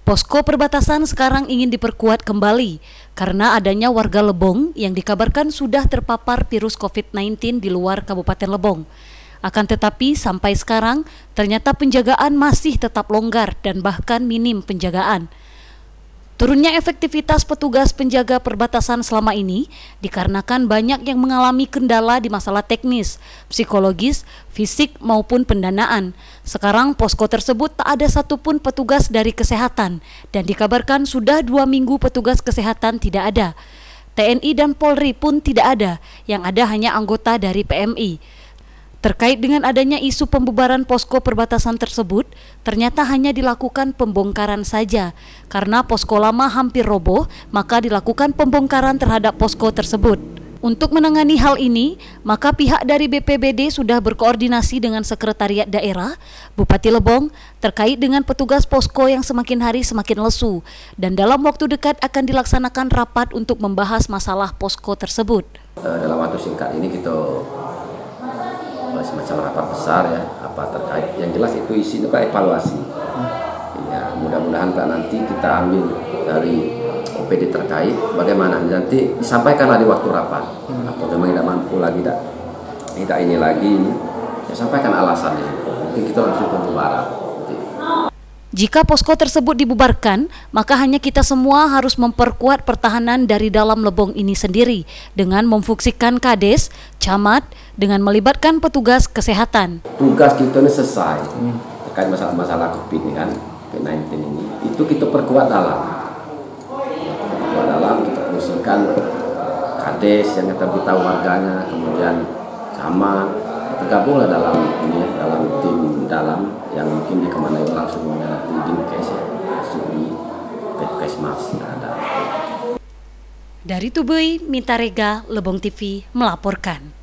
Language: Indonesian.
Posko perbatasan sekarang ingin diperkuat kembali karena adanya warga Lebong yang dikabarkan sudah terpapar virus COVID-19 di luar Kabupaten Lebong. Akan tetapi sampai sekarang ternyata penjagaan masih tetap longgar dan bahkan minim penjagaan. Turunnya efektivitas petugas penjaga perbatasan selama ini dikarenakan banyak yang mengalami kendala di masalah teknis, psikologis, fisik maupun pendanaan. Sekarang posko tersebut tak ada satupun petugas dari kesehatan dan dikabarkan sudah 2 minggu petugas kesehatan tidak ada. TNI dan Polri pun tidak ada, yang ada hanya anggota dari PMI. Terkait dengan adanya isu pembubaran posko perbatasan tersebut, ternyata hanya dilakukan pembongkaran saja. Karena posko lama hampir roboh, maka dilakukan pembongkaran terhadap posko tersebut. Untuk menangani hal ini, maka pihak dari BPBD sudah berkoordinasi dengan Sekretariat Daerah, Bupati Lebong, terkait dengan petugas posko yang semakin hari semakin lesu. Dan dalam waktu dekat akan dilaksanakan rapat untuk membahas masalah posko tersebut. Dalam waktu singkat ini kita semacam rapat besar ya, apa terkait yang jelas itu isi itu kan evaluasi ya, mudah-mudahan nanti kita ambil dari OPD terkait bagaimana nanti disampaikanlah di waktu rapat. Apa memang tidak mampu lagi tidak ini lagi ya, sampaikan alasannya, mungkin kita langsung pembubaran. Jika posko tersebut dibubarkan, maka hanya kita semua harus memperkuat pertahanan dari dalam Lebong ini sendiri dengan memfungsikan kades, camat, dengan melibatkan petugas kesehatan. Tugas kita ini selesai terkait masalah COVID ini kan, COVID-19 ini, itu kita perkuat dalam. Kita fungsikan kades yang kita beritahu warganya, kemudian camat, tergabunglah dalam ini, dalam tim dalam yang mungkin dikemana langsung nanti Dinkes ya, masuk di Puskesmas ada. Dari Tubui, Minta Rega, Lebong TV melaporkan.